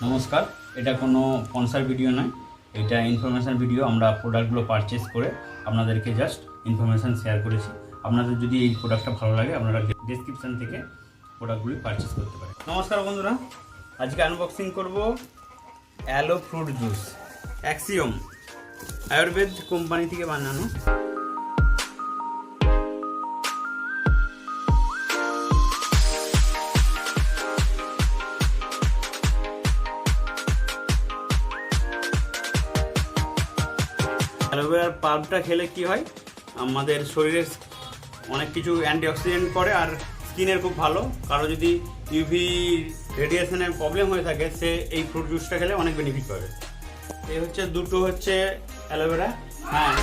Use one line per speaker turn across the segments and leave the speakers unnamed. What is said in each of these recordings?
নমস্কার, এটা কোনো স্পন্সর ভিডিও নয়, এটা ইনফরমেশান ভিডিও। আমরা প্রোডাক্টগুলো পারচেস করে আপনাদেরকে জাস্ট ইনফরমেশান শেয়ার করেছি। আপনাদের যদি এই প্রোডাক্টটা ভালো লাগে আপনারা ডেসক্রিপশান থেকে প্রোডাক্টগুলি পারচেস করতে পারেন। নমস্কার বন্ধুরা, আজকে আনবক্সিং করব aloe fruit juice, axiom Ayurveda company থেকে বানানো। অ্যালোভেরার পাল্পটা খেলে কি হয়, আমাদের শরীরের অনেক কিছু অ্যান্টিঅক্সিডেন্ট করে আর স্কিনের খুব ভালো। কারো যদি ইউভি রেডিয়েশনের প্রবলেম হয়ে থাকে, সে এই ফ্রুট জুসটা খেলে অনেক বেনিফিট পাবে। এই হচ্ছে দুটো হচ্ছে অ্যালোভেরা। হ্যাঁ,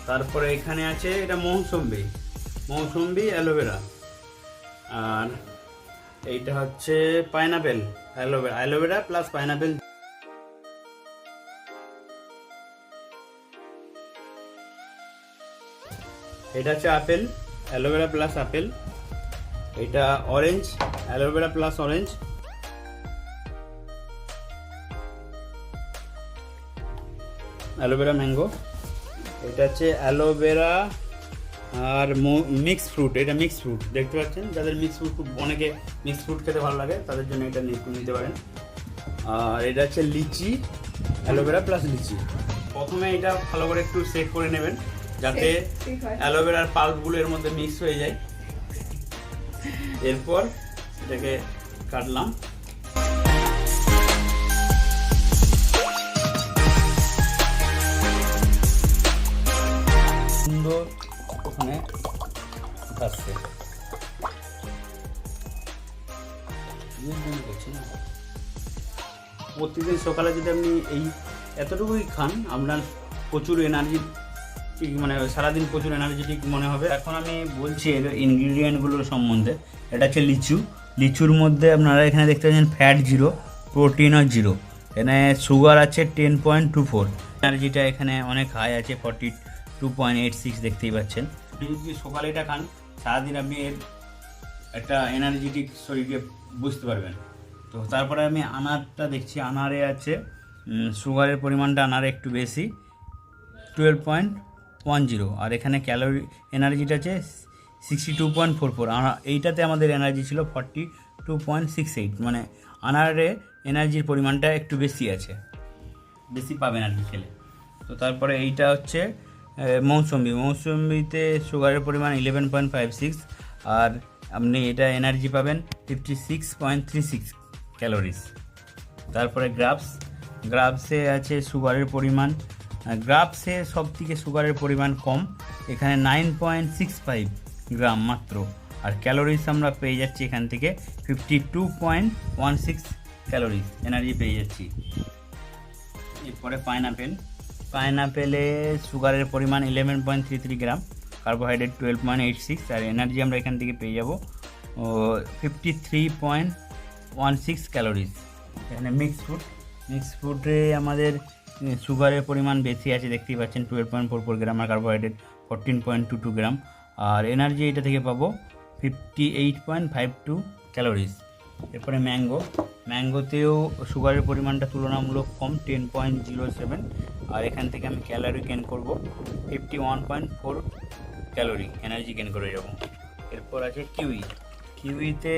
তারপরে এখানে আছে এটা মৌসম্বি অ্যালোভেরা, আর এইটা হচ্ছে পাইনাপেল অ্যালোভেরা প্লাস পাইনাপেল। এটা হচ্ছে আপেল, অ্যালোভেরা প্লাস আপেল। এটা orange, aloe vera plus orange. Aloe vera mango. এটা হচ্ছে অ্যালোভেরা আর মিক্স ফ্রুট। এটা মিক্স ফ্রুট দেখতে পাচ্ছেন, যাদের মিক্স ফ্রুট অনেকে মিক্স ফ্রুট খেতে ভালো লাগে তাদের জন্য এটা নিতে পারেন। আর এটা হচ্ছে লিচি, অ্যালোভেরা প্লাস লিচি। প্রথমে এটা ভালো করে একটু সেক করে নেবেন যাতে অ্যালোভেরার পাল্পগুলো এর মধ্যে মিক্স হয়ে যায়। এরপর এটাকে কাটলাম। সুন্দর ওখানে আসছে, প্রতিদিন সকালে যদি আপনি এই এতটুকুই খান, আপনার প্রচুর এনার্জি, মানে সারাদিন প্রচুর এনার্জেটিক মনে হবে। এখন আমি বলছি এর ইনগ্রিডিয়েন্টগুলোর সম্বন্ধে। এটা হচ্ছে লিচুর মধ্যে আপনারা এখানে দেখতে পাচ্ছেন ফ্যাট 0, প্রোটিনও 0। এখানে সুগার আছে 10.24। এনার্জিটা এখানে অনেক হাই আছে, 42.86 দেখতেই পাচ্ছেন। আপনি যদি সকালে এটা খান, সারাদিন আপনি এর একটা এনার্জেটিক শরীরকে বুঝতে পারবেন। তো তারপরে আমি আনারটা দেখছি, আনারে আছে সুগারের পরিমাণটা আনারে একটু বেশি, 12.10। আর এখানে ক্যালোরি এনার্জিটা আছে 62.44। এইটাতে আমাদের এনার্জি ছিল 42.68, মানে আনারে এনার্জির পরিমাণটা একটু বেশি আছে, বেশি পাবেন আর কি খেলে। তো তারপরে এইটা হচ্ছে মৌসম্বিতে সুগারের পরিমাণ 11.56, আর আপনি এটা এনার্জি পাবেন 56.36 ক্যালোরিজ। তারপরে গ্রাপসে আছে সুগারের পরিমাণ, গ্রাপসে সব থেকে সুগারের পরিমাণ কম, এখানে 9.65 গ্রাম মাত্র। আর ক্যালোরিজ আমরা পেয়ে যাচ্ছি এখান থেকে 52.16 ক্যালোরিজ এনার্জি পেয়ে যাচ্ছি। এরপরে পাইনাপেলে সুগারের পরিমাণ 11.33 গ্রাম, কার্বোহাইড্রেট 12.86, আর এনার্জি আমরা এখান থেকে পেয়ে যাব 53.16 ক্যালোরিজ। এখানে মিক্স ফ্রুটে আমাদের সুগারের পরিমাণ বেশি আছে, দেখতেই পাচ্ছেন 12.44 গ্রাম, আর কার্বোহাইড্রেট 14.22 গ্রাম, আর এনার্জি এটা থেকে পাবো 58.52 ক্যালোরিজ। এরপরে ম্যাঙ্গোতেও সুগারের পরিমাণটা তুলনামূলক কম, 10.07, আর এখান থেকে আমি ক্যালোরি গেন করব 51.4 ক্যালোরি এনার্জি গেন করে যাব। এরপর আছে কিউইতে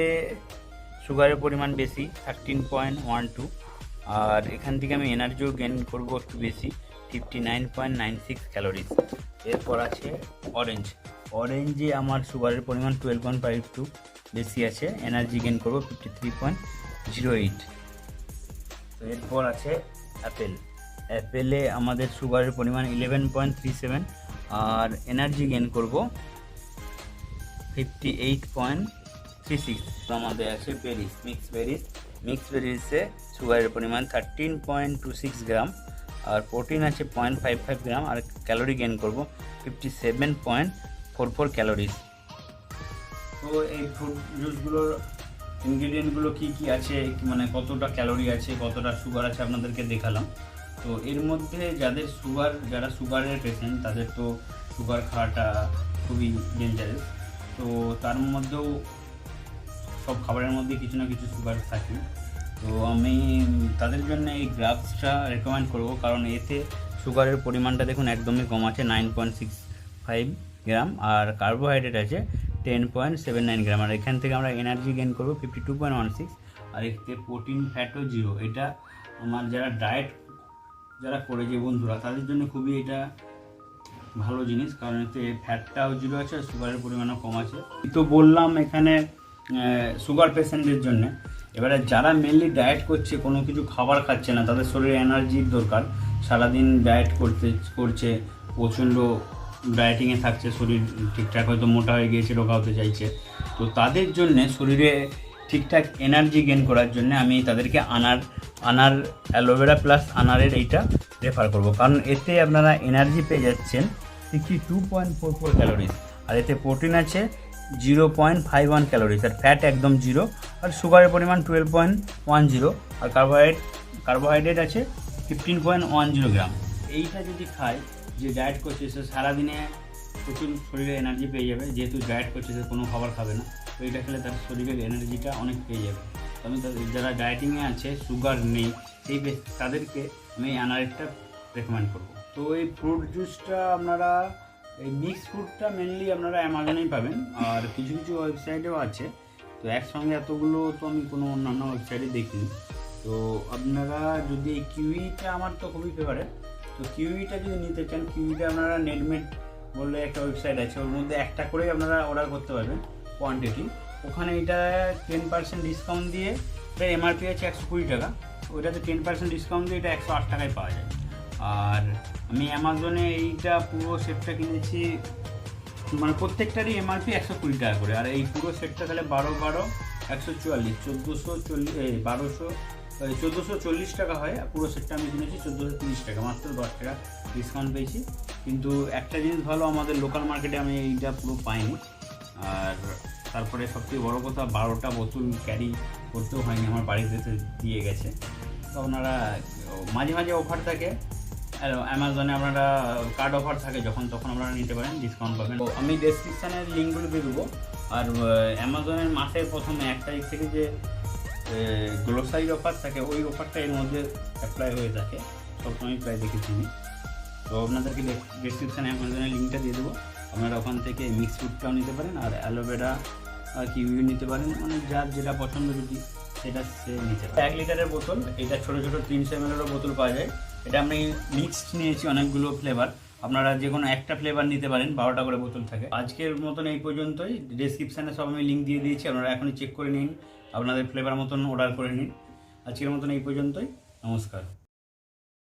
সুগারের পরিমাণ বেশি, 13.12, আর এখান থেকে আমি এনার্জিও গেন করব একটু বেশি, 59.96 ক্যালোরিজ। এরপর আছে অরেঞ্জে আমার সুগারের পরিমাণ 12.52 বেশি আছে, এনার্জি গেন করব 53.08। তো এরপর আছে অ্যাপেলে আমাদের সুগারের পরিমাণ 11.37, আর এনার্জি গেন করব 58.36। তো আমাদের আছে মিক্স বেরিজে সুগারের পরিমাণ 13.26 গ্রাম, আর প্রোটিন আছে 0.55 গ্রাম, আর ক্যালোরি গেন করব 57.44 ক্যালোরিজ। তো এই ফ্রুট জুসগুলোর ইনগ্রিডিয়েন্টগুলো কী কী আছে, মানে কতটা ক্যালোরি আছে, কতটা সুগার আছে আপনাদেরকে দেখালাম। তো এর মধ্যে যারা সুগারের পেশেন্ট তাদের তো সুগার খাওয়াটা খুবই ডেঞ্জারাস। তো তার মধ্যেও সব খাবারের মধ্যে কিছু না কিছু সুগার থাকে। তো আমি তাদের জন্য এই গ্রাফসটা রেকমেন্ড করব, কারণ এতে সুগারের পরিমাণটা দেখুন একদমই কম আছে, 9.65 গ্রাম, আর কার্বোহাইড্রেট আছে 10.79 গ্রাম। আর এখান থেকে আমরা এনার্জি গেইন করবো 52.16, আর এতে প্রোটিন ফ্যাটও 0। এটা আমার ডায়েট যারা করে যে বন্ধুরা তাদের জন্য খুবই এটা ভালো জিনিস, কারণ এতে ফ্যাটটাও 0 আছে আর সুগারের পরিমাণও কম আছে। তো বললাম এখানে সুগার পেশেন্টদের জন্য। এবারে যারা মেনলি ডায়েট করছে, কোনো কিছু খাবার খাচ্ছে না, তাদের শরীরে এনার্জির দরকার, সারাদিন ডায়েট করছে, প্রচণ্ড ডায়েটিংয়ে থাকছে, শরীর ঠিকঠাক হয়তো মোটা হয়ে গিয়েছে, রোগা হতে চাইছে, তো তাদের জন্যে শরীরে ঠিকঠাক এনার্জি গেইন করার জন্য আমি তাদেরকে আনার অ্যালোভেরা প্লাস আনারের এইটা রেফার করব, কারণ এতে আপনারা এনার্জি পেয়ে যাচ্ছেন 62.44 ক্যালোরিজ, আর এতে প্রোটিন আছে 0.51 ক্যালোরিজ, আর ফ্যাট একদম 0, আর সুগারের পরিমাণ 12.10, আর কার্বোহাইড্রেট আছে 15.10 গ্রাম। এইটা যদি খায়, যে ডায়েট করছে সে সারাদিনে প্রচুর শরীরে এনার্জি পেয়ে যাবে, যেহেতু ডায়েট করছে সে কোনো খাবার খাবে না, তো এটা খেলে তার শরীরের এনার্জিটা অনেক পেয়ে যাবে। তো আমি যারা ডায়েটিংয়ে আছে, সুগার নেই, তাদেরকে আমি আনারেরটা রেকমেন্ড করব। তো এই ফ্রুট জুসটা আপনারা, এই মিক্স ফ্রুটটা মেনলি আপনারা অ্যামাজনেই পাবেন, আর কিছু কিছু ওয়েবসাইটেও আছে। তো একসঙ্গে এতগুলো তো আমি কোনো অন্যান্য ওয়েবসাইটে দেখিনি। তো আপনারা যদি এই কিউইটা, আমার তো খুবই ফেভারিট, তো কিউইটা যদি নিতে চান, কিউইটা আপনারা নেটমেড বললে একটা ওয়েবসাইট আছে, ওর মধ্যে একটা করেই আপনারা অর্ডার করতে পারবেন কোয়ান্টিটি। ওখানে এটা 10% ডিসকাউন্ট দিয়ে, এটা এমআরপি আছে 120 টাকা, ওইটাতে 10% ডিসকাউন্ট দিয়ে এটা 108 টাকায় পাওয়া যায়। আর আমি অ্যামাজনে এইটা পুরো সেটটা কিনেছি, মানে প্রত্যেকটারই এমআরপি 120 টাকা করে, আর এই পুরো সেটটা তাহলে 12 140 1440 টাকা হয়। পুরো সেটটা আমি কিনেছি 1430 টাকা, মাত্র 10 টাকা ডিসকাউন্ট পেয়েছি। কিন্তু একটা জিনিস ভালো, আমাদের লোকাল মার্কেটে আমি এইটা পুরো পাইনি। আর তারপরে সবথেকে বড় কথা, 12টা বোতল ক্যারি করতেও হয়নি, আমার বাড়িতে দিয়ে গেছে। তো আপনারা মাঝে মাঝে অফার থাকে অ্যামাজনে, আপনারা কার্ড অফার থাকে যখন, তখন আপনারা নিতে পারেন, ডিসকাউন্ট পাবেন। তো আমি ডেসক্রিপশানের লিঙ্কগুলো দিয়ে দেবো। আর অ্যামাজনের মাসের প্রথমে 1 তারিখ থেকে যে গ্রোসারি অফার থাকে, ওই অফারটা এর মধ্যে অ্যাপ্লাই হয়ে থাকে, সবসময় প্রায় দেখেছি আমি। তো আপনাদেরকে ডেসক্রিপশানে অ্যামাজনের লিঙ্কটা দিয়ে দেবো, আপনারা ওখান থেকে মিক্স ফ্রুটটাও নিতে পারেন, আর অ্যালোভেরা আর কিউই নিতে পারেন, মানে যার যেটা পছন্দ যদি সেটা সে নিতে পারে। 1 লিটারের বোতল, এটা ছোটো ছোটো 300 ml বোতল পাওয়া যায়। এটা আমি মিক্সড নিয়েছি অনেকগুলো ফ্লেভার, আপনারা যে কোনো একটা ফ্লেভার নিতে পারেন, 12টা করে বোতল থাকে। আজকের মতন এই পর্যন্তই, ডেসক্রিপশানে সব আমি লিঙ্ক দিয়ে দিয়েছি, আপনারা এখনই চেক করে নিন, আপনাদের ফ্লেভার মতন অর্ডার করে নিন। আজকের মতন এই পর্যন্তই, নমস্কার।